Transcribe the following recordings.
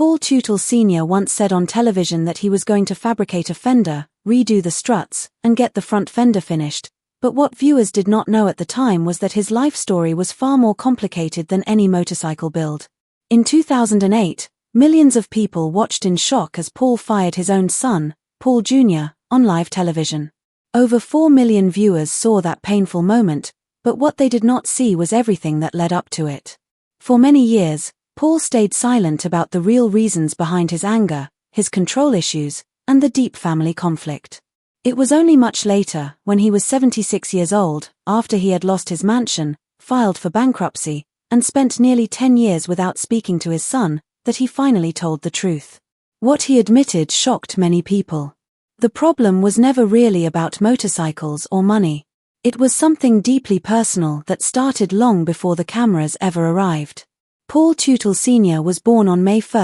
Paul Teutul Sr. once said on television that he was going to fabricate a fender, redo the struts, and get the front fender finished, but what viewers did not know at the time was that his life story was far more complicated than any motorcycle build. In 2008, millions of people watched in shock as Paul fired his own son, Paul Jr., on live television. Over 4 million viewers saw that painful moment, but what they did not see was everything that led up to it. For many years, Paul stayed silent about the real reasons behind his anger, his control issues, and the deep family conflict. It was only much later, when he was 76 years old, after he had lost his mansion, filed for bankruptcy, and spent nearly 10 years without speaking to his son, that he finally told the truth. What he admitted shocked many people. The problem was never really about motorcycles or money. It was something deeply personal that started long before the cameras ever arrived. Paul Teutul Sr. was born on May 1,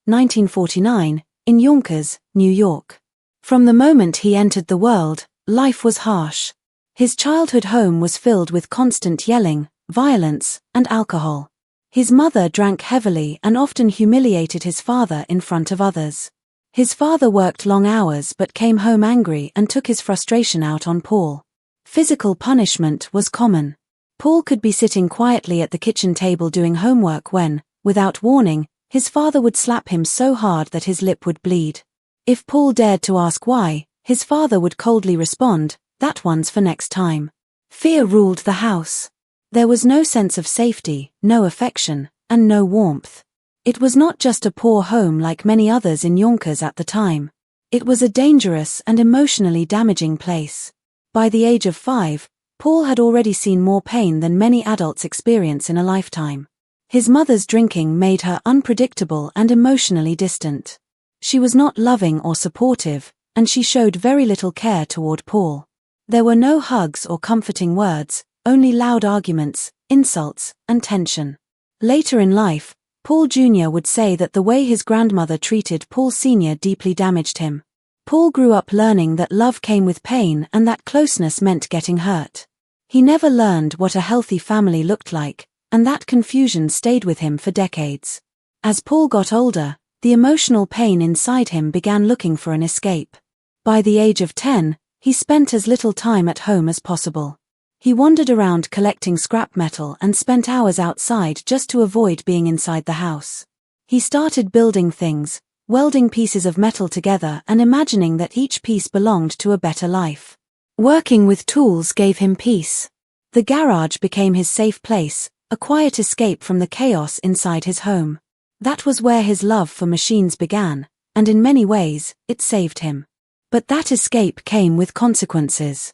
1949, in Yonkers, New York. From the moment he entered the world, life was harsh. His childhood home was filled with constant yelling, violence, and alcohol. His mother drank heavily and often humiliated his father in front of others. His father worked long hours but came home angry and took his frustration out on Paul. Physical punishment was common. Paul could be sitting quietly at the kitchen table doing homework when, without warning, his father would slap him so hard that his lip would bleed. If Paul dared to ask why, his father would coldly respond, "That one's for next time." Fear ruled the house. There was no sense of safety, no affection, and no warmth. It was not just a poor home like many others in Yonkers at the time. It was a dangerous and emotionally damaging place. By the age of 5, Paul had already seen more pain than many adults experience in a lifetime. His mother's drinking made her unpredictable and emotionally distant. She was not loving or supportive, and she showed very little care toward Paul. There were no hugs or comforting words, only loud arguments, insults, and tension. Later in life, Paul Jr. would say that the way his grandmother treated Paul Sr. deeply damaged him. Paul grew up learning that love came with pain and that closeness meant getting hurt. He never learned what a healthy family looked like, and that confusion stayed with him for decades. As Paul got older, the emotional pain inside him began looking for an escape. By the age of 10, he spent as little time at home as possible. He wandered around collecting scrap metal and spent hours outside just to avoid being inside the house. He started building things, welding pieces of metal together and imagining that each piece belonged to a better life. Working with tools gave him peace. The garage became his safe place, a quiet escape from the chaos inside his home. That was where his love for machines began, and in many ways, it saved him. But that escape came with consequences.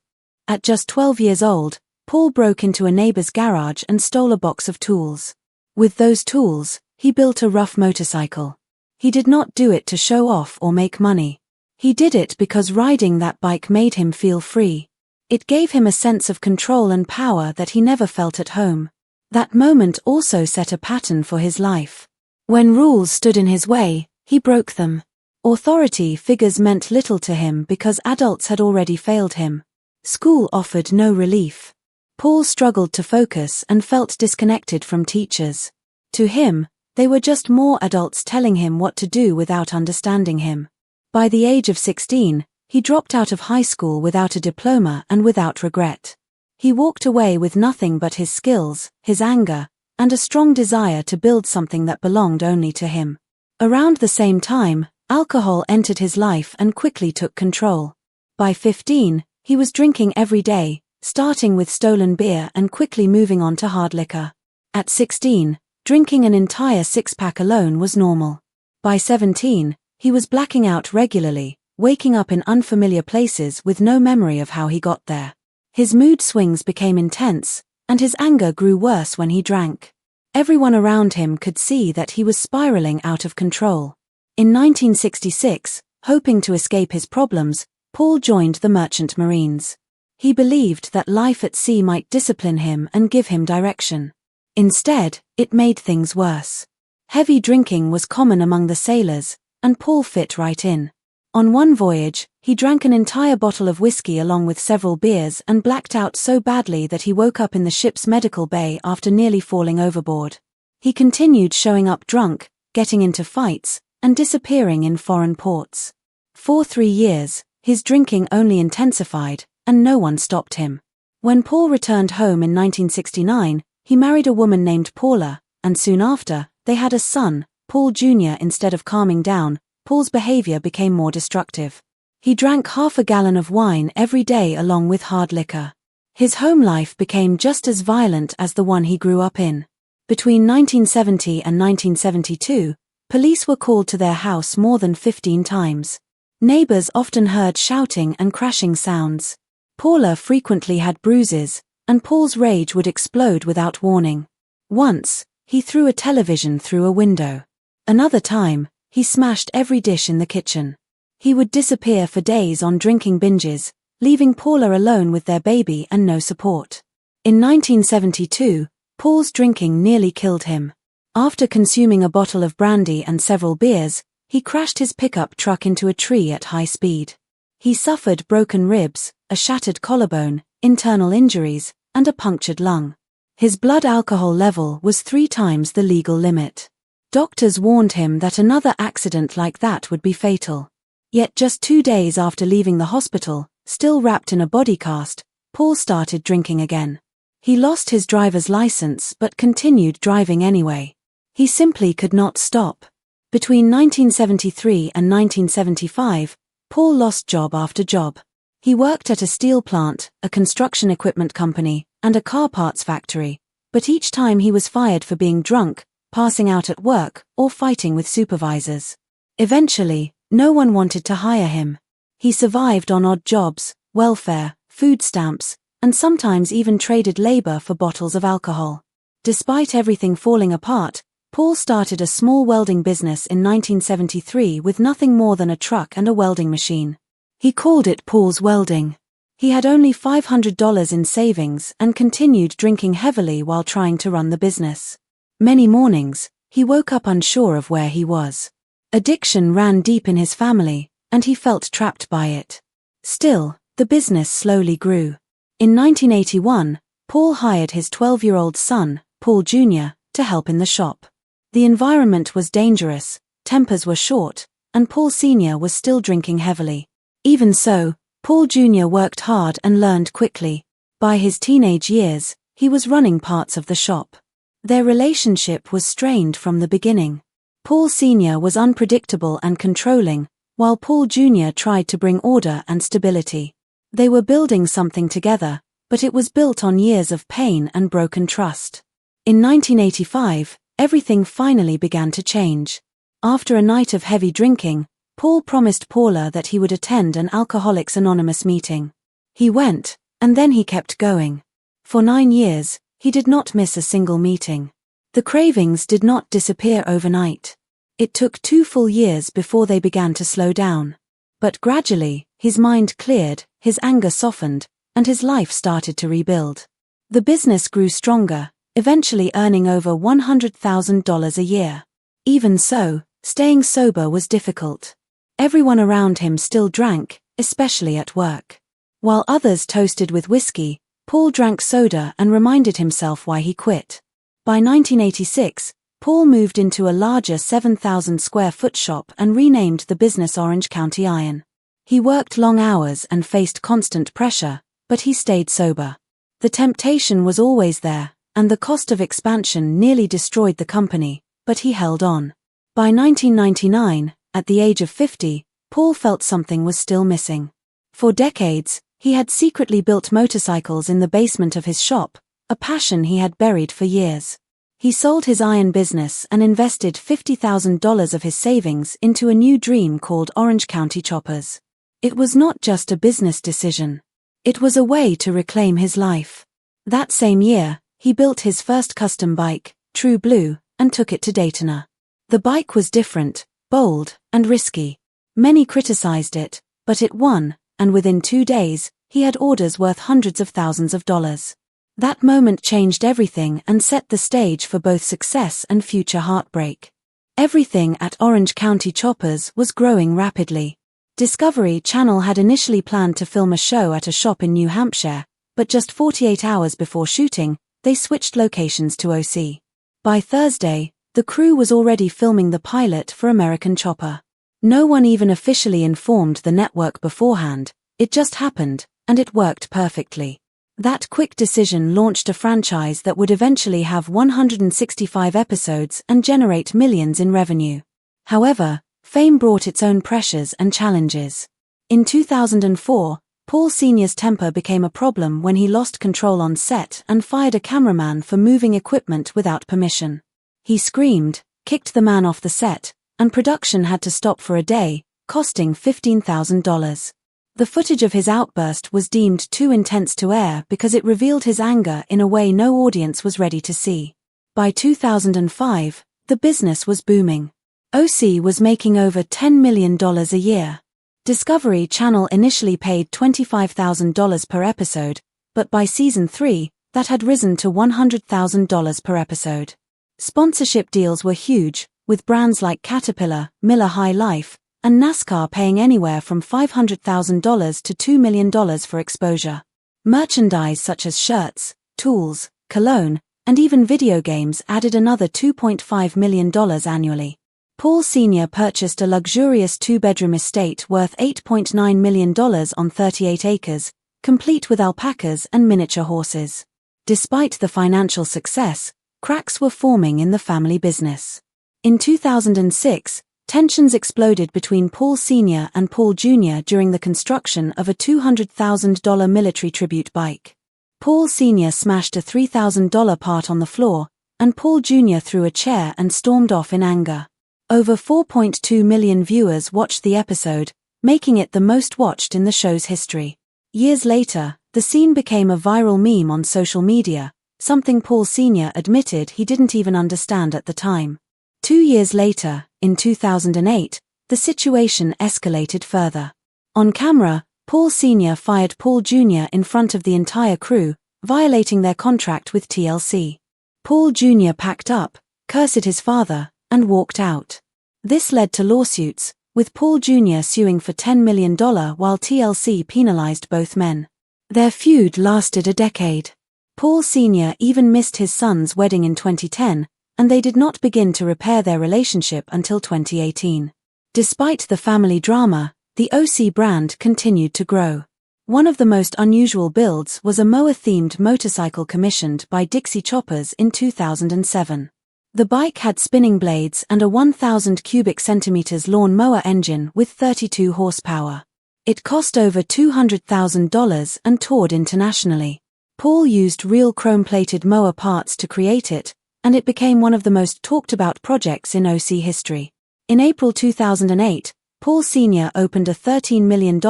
At just 12 years old, Paul broke into a neighbor's garage and stole a box of tools. With those tools, he built a rough motorcycle. He did not do it to show off or make money. He did it because riding that bike made him feel free. It gave him a sense of control and power that he never felt at home. That moment also set a pattern for his life. When rules stood in his way, he broke them. Authority figures meant little to him because adults had already failed him. School offered no relief. Paul struggled to focus and felt disconnected from teachers. To him, they were just more adults telling him what to do without understanding him. By the age of 16, he dropped out of high school without a diploma and without regret. He walked away with nothing but his skills, his anger, and a strong desire to build something that belonged only to him. Around the same time, alcohol entered his life and quickly took control. By 15, he was drinking every day, starting with stolen beer and quickly moving on to hard liquor. At 16, drinking an entire six-pack alone was normal. By 17, he was blacking out regularly, waking up in unfamiliar places with no memory of how he got there. His mood swings became intense, and his anger grew worse when he drank. Everyone around him could see that he was spiraling out of control. In 1966, hoping to escape his problems, Paul joined the Merchant Marines. He believed that life at sea might discipline him and give him direction. Instead, it made things worse. Heavy drinking was common among the sailors, and Paul fit right in. On one voyage, he drank an entire bottle of whiskey along with several beers and blacked out so badly that he woke up in the ship's medical bay after nearly falling overboard. He continued showing up drunk, getting into fights, and disappearing in foreign ports. For 3 years, his drinking only intensified, and no one stopped him. When Paul returned home in 1969, he married a woman named Paula, and soon after, they had a son, Paul Jr. Instead of calming down, Paul's behavior became more destructive. He drank half a gallon of wine every day along with hard liquor. His home life became just as violent as the one he grew up in. Between 1970 and 1972, police were called to their house more than 15 times. Neighbors often heard shouting and crashing sounds. Paula frequently had bruises, and Paul's rage would explode without warning. Once, he threw a television through a window. Another time, he smashed every dish in the kitchen. He would disappear for days on drinking binges, leaving Paula alone with their baby and no support. In 1972, Paul's drinking nearly killed him. After consuming a bottle of brandy and several beers, he crashed his pickup truck into a tree at high speed. He suffered broken ribs, a shattered collarbone, internal injuries, and a punctured lung. His blood alcohol level was 3 times the legal limit. Doctors warned him that another accident like that would be fatal. Yet just 2 days after leaving the hospital, still wrapped in a body cast, Paul started drinking again. He lost his driver's license but continued driving anyway. He simply could not stop. Between 1973 and 1975, Paul lost job after job. He worked at a steel plant, a construction equipment company, and a car parts factory, but each time he was fired for being drunk, passing out at work, or fighting with supervisors. Eventually, no one wanted to hire him. He survived on odd jobs, welfare, food stamps, and sometimes even traded labor for bottles of alcohol. Despite everything falling apart, Paul started a small welding business in 1973 with nothing more than a truck and a welding machine. He called it Paul's Welding. He had only $500 in savings and continued drinking heavily while trying to run the business. Many mornings, he woke up unsure of where he was. Addiction ran deep in his family, and he felt trapped by it. Still, the business slowly grew. In 1981, Paul hired his 12-year-old son, Paul Jr., to help in the shop. The environment was dangerous, tempers were short, and Paul Sr. was still drinking heavily. Even so, Paul Jr. worked hard and learned quickly. By his teenage years, he was running parts of the shop. Their relationship was strained from the beginning. Paul Sr. was unpredictable and controlling, while Paul Jr. tried to bring order and stability. They were building something together, but it was built on years of pain and broken trust. In 1985, everything finally began to change. After a night of heavy drinking, Paul promised Paula that he would attend an Alcoholics Anonymous meeting. He went, and then he kept going. For 9 years, he did not miss a single meeting. The cravings did not disappear overnight. It took 2 full years before they began to slow down. But gradually, his mind cleared, his anger softened, and his life started to rebuild. The business grew stronger, eventually earning over $100,000 a year. Even so, staying sober was difficult. Everyone around him still drank, especially at work. While others toasted with whiskey, Paul drank soda and reminded himself why he quit. By 1986, Paul moved into a larger 7,000 square foot shop and renamed the business Orange County Iron. He worked long hours and faced constant pressure, but he stayed sober. The temptation was always there, and the cost of expansion nearly destroyed the company, but he held on. By 1999, at the age of 50, Paul felt something was still missing. For decades, he had secretly built motorcycles in the basement of his shop, a passion he had buried for years. He sold his iron business and invested $50,000 of his savings into a new dream called Orange County Choppers. It was not just a business decision. It was a way to reclaim his life. That same year, he built his first custom bike, True Blue, and took it to Daytona. The bike was different, bold, and risky. Many criticized it, but it won, and within 2 days, he had orders worth hundreds of thousands of dollars. That moment changed everything and set the stage for both success and future heartbreak. Everything at Orange County Choppers was growing rapidly. Discovery Channel had initially planned to film a show at a shop in New Hampshire, but just 48 hours before shooting, they switched locations to OC. By Thursday, The crew was already filming the pilot for American Chopper. No one even officially informed the network beforehand, it just happened, and it worked perfectly. That quick decision launched a franchise that would eventually have 165 episodes and generate millions in revenue. However, fame brought its own pressures and challenges. In 2004, Paul Sr.'s temper became a problem when he lost control on set and fired a cameraman for moving equipment without permission. He screamed, kicked the man off the set, and production had to stop for a day, costing $15,000. The footage of his outburst was deemed too intense to air because it revealed his anger in a way no audience was ready to see. By 2005, the business was booming. OC was making over $10 million a year. Discovery Channel initially paid $25,000 per episode, but by season 3, that had risen to $100,000 per episode. Sponsorship deals were huge, with brands like Caterpillar, Miller High Life, and NASCAR paying anywhere from $500,000 to $2 million for exposure. Merchandise such as shirts, tools, cologne, and even video games added another $2.5 million annually. Paul Sr. purchased a luxurious 2-bedroom estate worth $8.9 million on 38 acres, complete with alpacas and miniature horses. Despite the financial success, cracks were forming in the family business. In 2006, tensions exploded between Paul Sr. and Paul Jr. during the construction of a $200,000 military tribute bike. Paul Sr. smashed a $3,000 part on the floor, and Paul Jr. threw a chair and stormed off in anger. Over 4.2 million viewers watched the episode, making it the most watched in the show's history. Years later, the scene became a viral meme on social media, something Paul Sr. admitted he didn't even understand at the time. 2 years later, in 2008, the situation escalated further. On camera, Paul Sr. fired Paul Jr. in front of the entire crew, violating their contract with TLC. Paul Jr. packed up, cursed his father, and walked out. This led to lawsuits, with Paul Jr. suing for $10 million while TLC penalized both men. Their feud lasted a decade. Paul Sr. even missed his son's wedding in 2010, and they did not begin to repair their relationship until 2018. Despite the family drama, the OC brand continued to grow. One of the most unusual builds was a mower-themed motorcycle commissioned by Dixie Choppers in 2007. The bike had spinning blades and a 1,000 cubic centimeters lawn mower engine with 32 horsepower. It cost over $200,000 and toured internationally. Paul used real chrome-plated mower parts to create it, and it became one of the most talked-about projects in OC history. In April 2008, Paul Sr. opened a $13 million,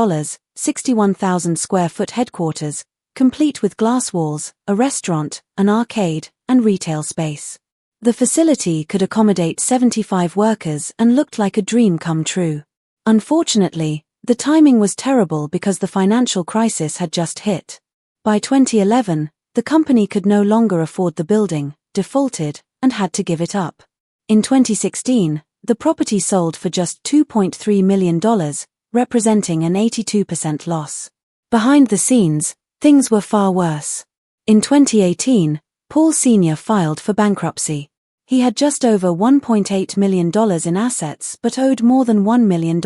61,000 square foot headquarters, complete with glass walls, a restaurant, an arcade, and retail space. The facility could accommodate 75 workers and looked like a dream come true. Unfortunately, the timing was terrible because the financial crisis had just hit. By 2011, the company could no longer afford the building, defaulted, and had to give it up. In 2016, the property sold for just $2.3 million, representing an 82% loss. Behind the scenes, things were far worse. In 2018, Paul Sr. filed for bankruptcy. He had just over $1.8 million in assets but owed more than $1 million.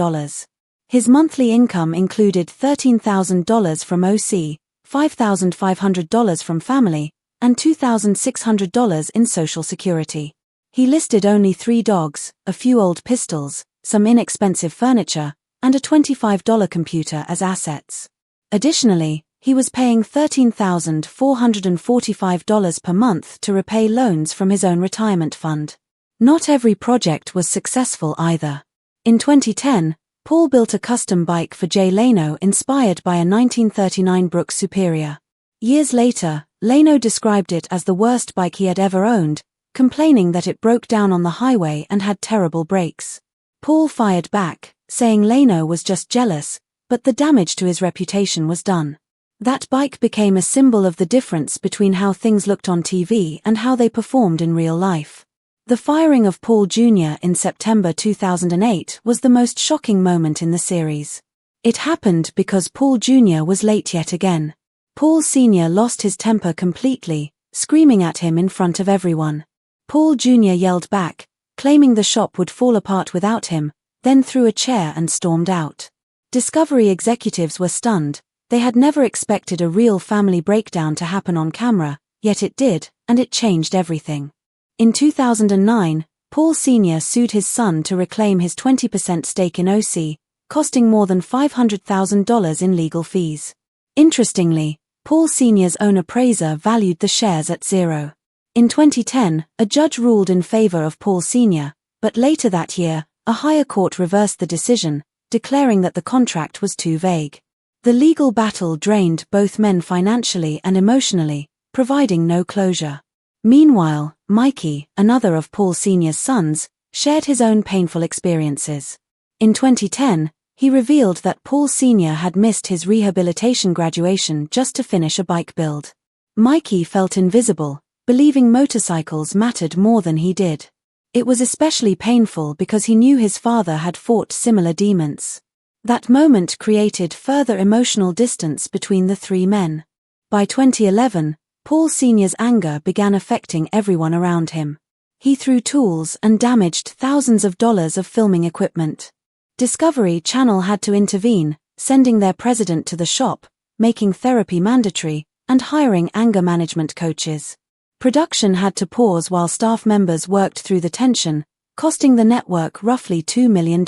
His monthly income included $13,000 from OC, $5,500 from family, and $2,600 in Social Security. He listed only 3 dogs, a few old pistols, some inexpensive furniture, and a $25 computer as assets. Additionally, he was paying $13,445 per month to repay loans from his own retirement fund. Not every project was successful either. In 2010, Paul built a custom bike for Jay Leno inspired by a 1939 Brooks Superior. Years later, Leno described it as the worst bike he had ever owned, complaining that it broke down on the highway and had terrible brakes. Paul fired back, saying Leno was just jealous, but the damage to his reputation was done. That bike became a symbol of the difference between how things looked on TV and how they performed in real life. The firing of Paul Jr. in September 2008 was the most shocking moment in the series. It happened because Paul Jr. was late yet again. Paul Sr. lost his temper completely, screaming at him in front of everyone. Paul Jr. yelled back, claiming the shop would fall apart without him, then threw a chair and stormed out. Discovery executives were stunned. They had never expected a real family breakdown to happen on camera, yet it did, and it changed everything. In 2009, Paul Sr. sued his son to reclaim his 20% stake in OC, costing more than $500,000 in legal fees. Interestingly, Paul Sr.'s own appraiser valued the shares at zero. In 2010, a judge ruled in favor of Paul Sr., but later that year, a higher court reversed the decision, declaring that the contract was too vague. The legal battle drained both men financially and emotionally, providing no closure. Meanwhile, Mikey, another of Paul Sr.'s sons, shared his own painful experiences. In 2010, he revealed that Paul Sr. had missed his rehabilitation graduation just to finish a bike build. Mikey felt invisible, believing motorcycles mattered more than he did. It was especially painful because he knew his father had fought similar demons. That moment created further emotional distance between the three men. By 2011, Paul Sr.'s anger began affecting everyone around him. He threw tools and damaged thousands of dollars of filming equipment. Discovery Channel had to intervene, sending their president to the shop, making therapy mandatory, and hiring anger management coaches. Production had to pause while staff members worked through the tension, costing the network roughly $2 million.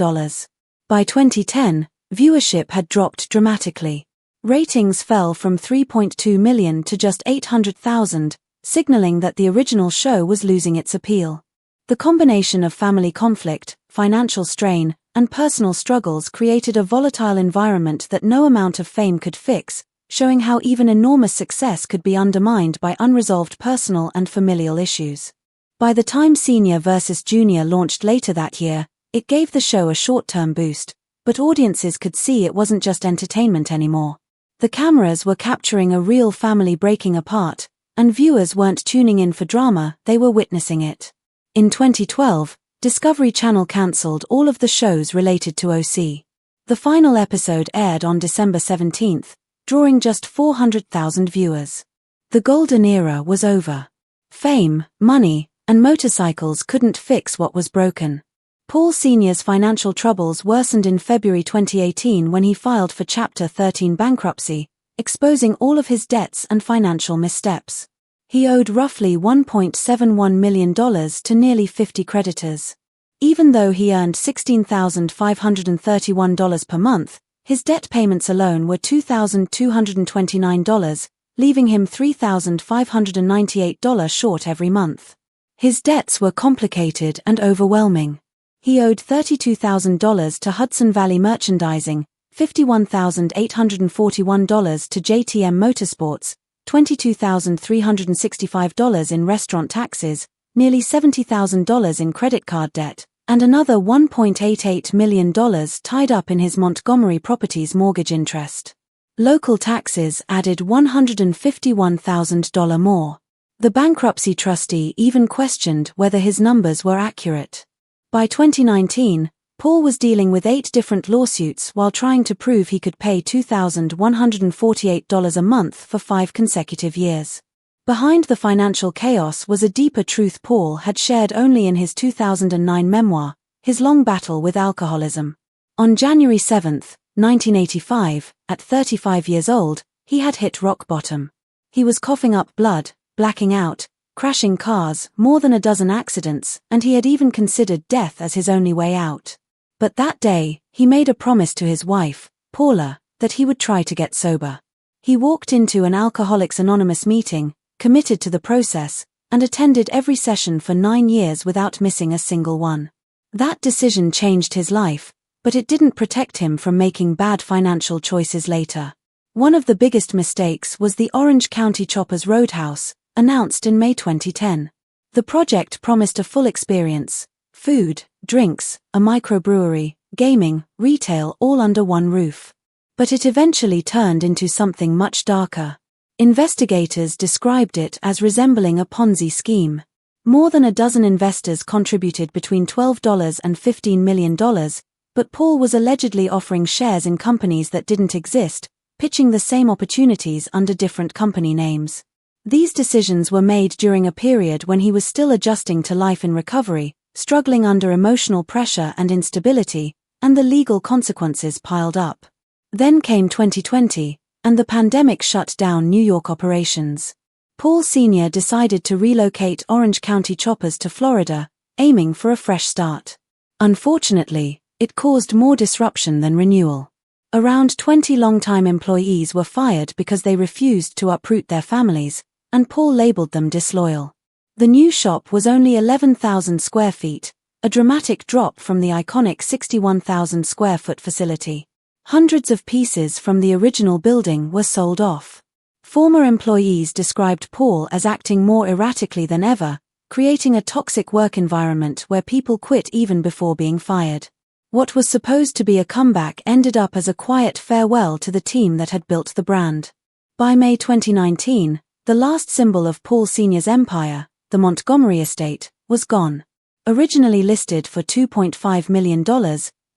By 2010, viewership had dropped dramatically. Ratings fell from 3.2 million to just 800,000, signaling that the original show was losing its appeal. The combination of family conflict, financial strain, and personal struggles created a volatile environment that no amount of fame could fix, showing how even enormous success could be undermined by unresolved personal and familial issues. By the time Sr. vs. Jr. launched later that year, it gave the show a short-term boost, but audiences could see it wasn't just entertainment anymore. The cameras were capturing a real family breaking apart, and viewers weren't tuning in for drama, they were witnessing it. In 2012, Discovery Channel cancelled all of the shows related to OC. The final episode aired on December 17, drawing just 400,000 viewers. The golden era was over. Fame, money, and motorcycles couldn't fix what was broken. Paul Sr.'s financial troubles worsened in February 2018 when he filed for Chapter 13 bankruptcy, exposing all of his debts and financial missteps. He owed roughly $1.71 million to nearly 50 creditors. Even though he earned $16,531 per month, his debt payments alone were $2,229, leaving him $3,598 short every month. His debts were complicated and overwhelming. He owed $32,000 to Hudson Valley Merchandising, $51,841 to JTM Motorsports, $22,365 in restaurant taxes, nearly $70,000 in credit card debt, and another $1.88 million tied up in his Montgomery property's mortgage interest. Local taxes added $151,000 more. The bankruptcy trustee even questioned whether his numbers were accurate. By 2019, Paul was dealing with 8 different lawsuits while trying to prove he could pay $2,148 a month for 5 consecutive years. Behind the financial chaos was a deeper truth Paul had shared only in his 2009 memoir, his long battle with alcoholism. On January 7, 1985, at 35 years old, he had hit rock bottom. He was coughing up blood, blacking out, crashing cars, more than a dozen accidents, and he had even considered death as his only way out. But that day, he made a promise to his wife, Paula, that he would try to get sober. He walked into an Alcoholics Anonymous meeting, committed to the process, and attended every session for 9 years without missing a single one. That decision changed his life, but it didn't protect him from making bad financial choices later. One of the biggest mistakes was the Orange County Choppers Roadhouse, announced in May 2010. The project promised a full experience: food, drinks, a microbrewery, gaming, retail, all under one roof. But it eventually turned into something much darker. Investigators described it as resembling a Ponzi scheme. More than a dozen investors contributed between $12 and $15 million, but Paul was allegedly offering shares in companies that didn't exist, pitching the same opportunities under different company names. These decisions were made during a period when he was still adjusting to life in recovery, struggling under emotional pressure and instability, and the legal consequences piled up. Then came 2020, and the pandemic shut down New York operations. Paul Sr. decided to relocate Orange County choppers to Florida, aiming for a fresh start. Unfortunately, it caused more disruption than renewal. Around 20 longtime employees were fired because they refused to uproot their families, and Paul labeled them disloyal. The new shop was only 11,000 square feet, a dramatic drop from the iconic 61,000 square foot facility. Hundreds of pieces from the original building were sold off. Former employees described Paul as acting more erratically than ever, creating a toxic work environment where people quit even before being fired. What was supposed to be a comeback ended up as a quiet farewell to the team that had built the brand. By May 2019, the last symbol of Paul Sr.'s empire, the Montgomery estate, was gone. Originally listed for $2.5 million,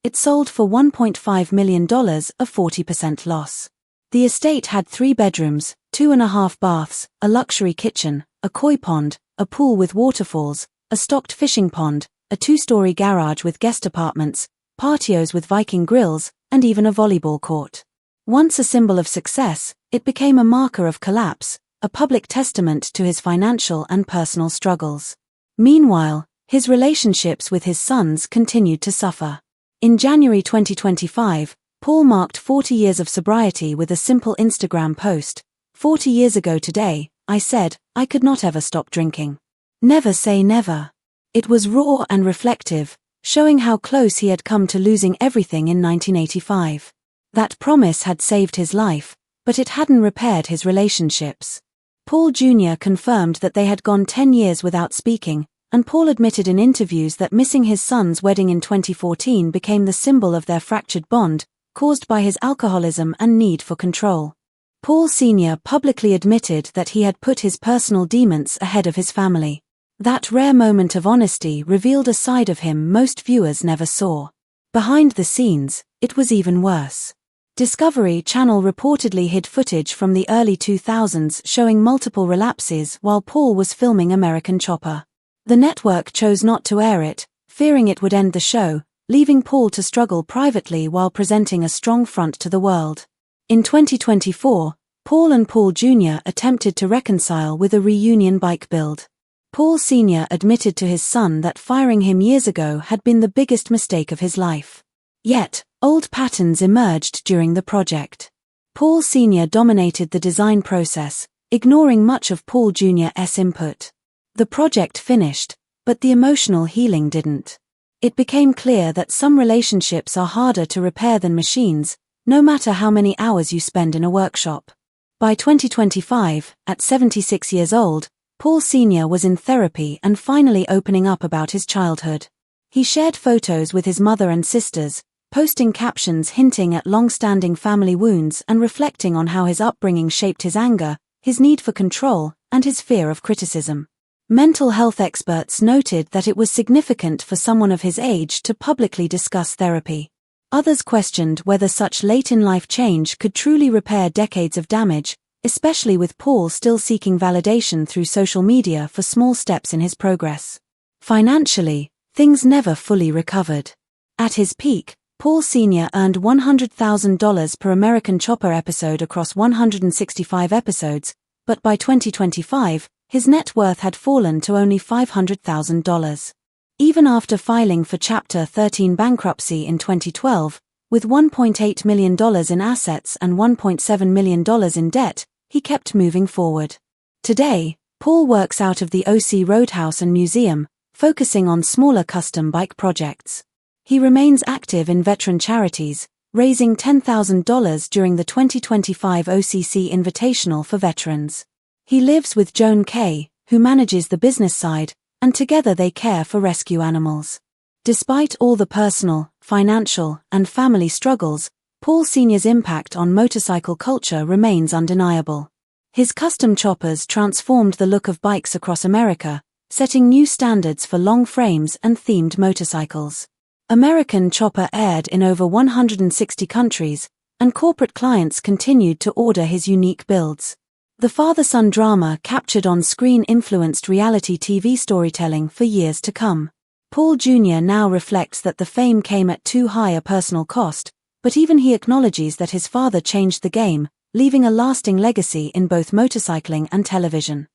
it sold for $1.5 million, a 40% loss. The estate had 3 bedrooms, 2.5 baths, a luxury kitchen, a koi pond, a pool with waterfalls, a stocked fishing pond, a 2-story garage with guest apartments, patios with Viking grills, and even a volleyball court. Once a symbol of success, it became a marker of collapse, a public testament to his financial and personal struggles. Meanwhile, his relationships with his sons continued to suffer. In January 2025, Paul marked 40 years of sobriety with a simple Instagram post. 40 years ago today, I said, I could not ever stop drinking. Never say never. It was raw and reflective, showing how close he had come to losing everything in 1985. That promise had saved his life, but it hadn't repaired his relationships. Paul Jr. confirmed that they had gone 10 years without speaking, and Paul admitted in interviews that missing his son's wedding in 2014 became the symbol of their fractured bond, caused by his alcoholism and need for control. Paul Sr. publicly admitted that he had put his personal demons ahead of his family. That rare moment of honesty revealed a side of him most viewers never saw. Behind the scenes, it was even worse. Discovery Channel reportedly hid footage from the early 2000s showing multiple relapses while Paul was filming American Chopper. The network chose not to air it, fearing it would end the show, leaving Paul to struggle privately while presenting a strong front to the world. In 2024, Paul and Paul Jr. attempted to reconcile with a reunion bike build. Paul Sr. admitted to his son that firing him years ago had been the biggest mistake of his life. Yet, old patterns emerged during the project. Paul Sr. dominated the design process, ignoring much of Paul Jr.'s input. The project finished, but the emotional healing didn't. It became clear that some relationships are harder to repair than machines, no matter how many hours you spend in a workshop. By 2025, at 76 years old, Paul Sr. was in therapy and finally opening up about his childhood. He shared photos with his mother and sisters, posting captions hinting at long-standing family wounds and reflecting on how his upbringing shaped his anger, his need for control, and his fear of criticism. Mental health experts noted that it was significant for someone of his age to publicly discuss therapy. Others questioned whether such late-in-life change could truly repair decades of damage, especially with Paul still seeking validation through social media for small steps in his progress. Financially, things never fully recovered. At his peak, Paul Sr. earned $100,000 per American Chopper episode across 165 episodes, but by 2025, his net worth had fallen to only $500,000. Even after filing for Chapter 13 bankruptcy in 2012, with $1.8 million in assets and $1.7 million in debt, he kept moving forward. Today, Paul works out of the OC Roadhouse and Museum, focusing on smaller custom bike projects. He remains active in veteran charities, raising $10,000 during the 2025 OCC Invitational for veterans. He lives with Joan Kay, who manages the business side, and together they care for rescue animals. Despite all the personal, financial, and family struggles, Paul Sr.'s impact on motorcycle culture remains undeniable. His custom choppers transformed the look of bikes across America, setting new standards for long frames and themed motorcycles. American Chopper aired in over 160 countries, and corporate clients continued to order his unique builds. The father-son drama captured on screen influenced reality TV storytelling for years to come. Paul Jr. now reflects that the fame came at too high a personal cost, but even he acknowledges that his father changed the game, leaving a lasting legacy in both motorcycling and television.